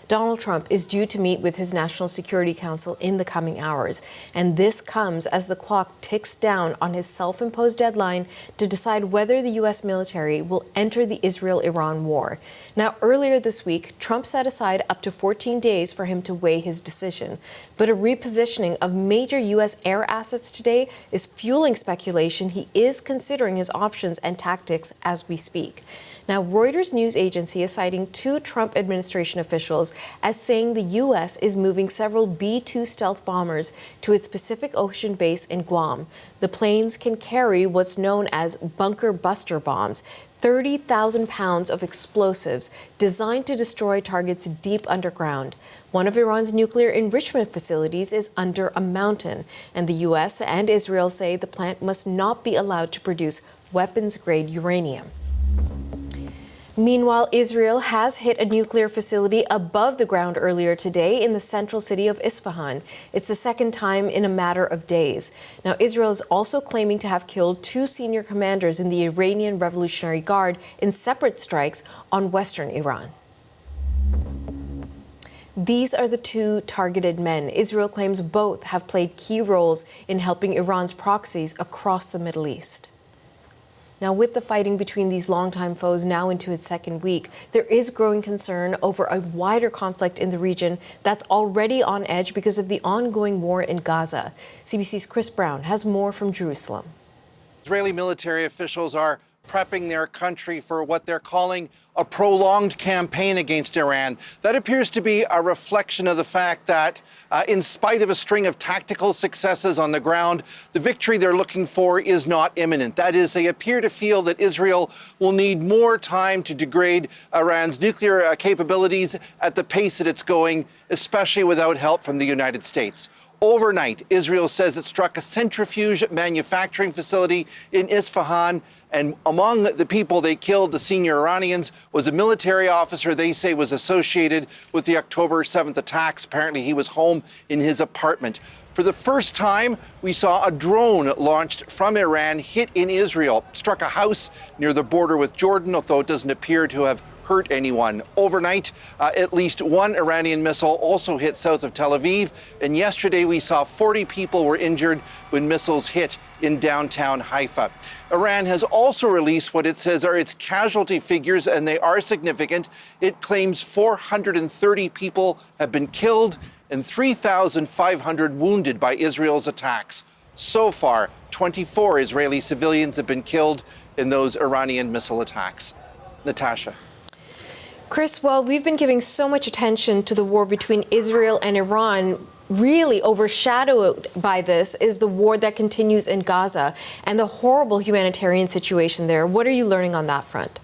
Donald Trump is due to meet with his National Security Council in the coming hours. And this comes as the clock ticks down on his self-imposed deadline to decide whether the U.S. military will enter the Israel-Iran war. Now, earlier this week, Trump set aside up to 14 days for him to weigh his decision. But a repositioning of major U.S. air assets today is fueling speculation he is considering his options and tactics as we speak. Now, Reuters news agency is citing two Trump administration officials as saying the U.S. is moving several B-2 stealth bombers to its Pacific Ocean base in Guam. The planes can carry what's known as bunker buster bombs, 30,000 pounds of explosives designed to destroy targets deep underground. One of Iran's nuclear enrichment facilities is under a mountain, and the U.S. and Israel say the plant must not be allowed to produce weapons-grade uranium. Meanwhile, Israel has hit a nuclear facility above the ground earlier today in the central city of Isfahan. It's the second time in a matter of days. Now, Israel is also claiming to have killed two senior commanders in the Iranian Revolutionary Guard in separate strikes on western Iran. These are the two targeted men. Israel claims both have played key roles in helping Iran's proxies across the Middle East. Now, with the fighting between these longtime foes now into its second week, there is growing concern over a wider conflict in the region that's already on edge because of the ongoing war in Gaza. CBC's Chris Brown has more from Jerusalem. Israeli military officials are prepping their country for what they're calling a prolonged campaign against Iran. That appears to be a reflection of the fact that in spite of a string of tactical successes on the ground, the victory they're looking for is not imminent. That is, they appear to feel that Israel will need more time to degrade Iran's nuclear capabilities at the pace that it's going, especially without help from the United States. Overnight, Israel says it struck a centrifuge manufacturing facility in Isfahan, and among the people they killed, the senior Iranians, was a military officer they say was associated with the October 7th attacks. Apparently, he was home in his apartment. For the first time, we saw a drone launched from Iran hit in Israel, struck a house near the border with Jordan, although it doesn't appear to have hurt anyone. Overnight, at least one Iranian missile also hit south of Tel Aviv, and yesterday we saw 40 people were injured when missiles hit in downtown Haifa. Iran has also released what it says are its casualty figures, and they are significant. It claims 430 people have been killed and 3,500 wounded by Israel's attacks. So far, 24 Israeli civilians have been killed in those Iranian missile attacks. Natasha. Chris, while we've been giving so much attention to the war between Israel and Iran, really overshadowed by this is the war that continues in Gaza and the horrible humanitarian situation there. What are you learning on that front?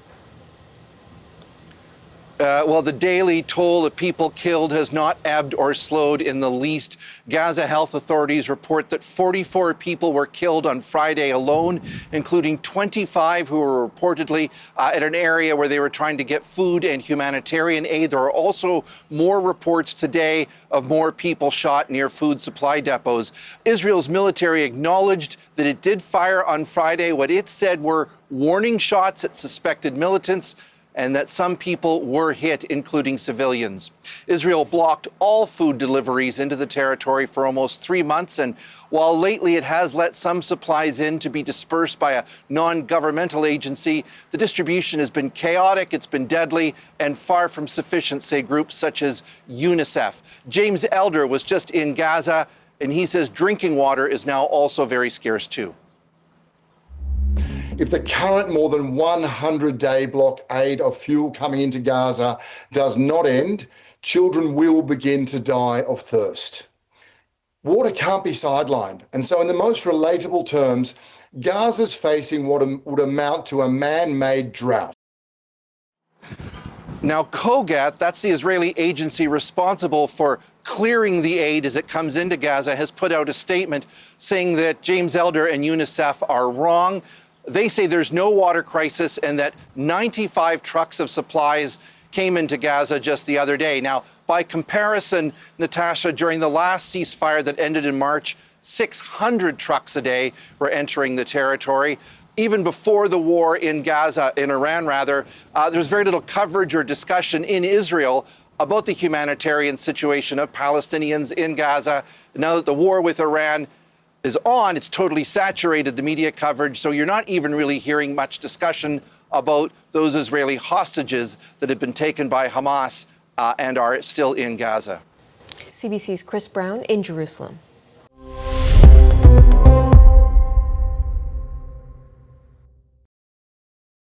Well, the daily toll of people killed has not ebbed or slowed in the least. Gaza health authorities report that 44 people were killed on Friday alone, including 25 who were reportedly at an area where they were trying to get food and humanitarian aid. There are also more reports today of more people shot near food supply depots. Israel's military acknowledged that it did fire on Friday what it said were warning shots at suspected militants, and that some people were hit, including civilians. Israel blocked all food deliveries into the territory for almost 3 months, and while lately it has let some supplies in to be dispersed by a non-governmental agency, the distribution has been chaotic, it's been deadly, and far from sufficient, say groups such as UNICEF. James Elder was just in Gaza, and he says drinking water is now also very scarce too. If the current more than 100-day blockade of fuel coming into Gaza does not end, children will begin to die of thirst. Water can't be sidelined. And so in the most relatable terms, Gaza's facing what would amount to a man-made drought. Now, COGAT, that's the Israeli agency responsible for clearing the aid as it comes into Gaza, has put out a statement saying that James Elder and UNICEF are wrong. They say there's no water crisis and that 95 trucks of supplies came into Gaza just the other day. Now, by comparison, Natasha, during the last ceasefire that ended in March, 600 trucks a day were entering the territory. Even before the war in Gaza, in Iran rather, there's very little coverage or discussion in Israel about the humanitarian situation of Palestinians in Gaza. Now that the war with Iran is on, it's totally saturated the media coverage, so you're not even really hearing much discussion about those Israeli hostages that have been taken by Hamas and are still in Gaza. CBC's Chris Brown in Jerusalem.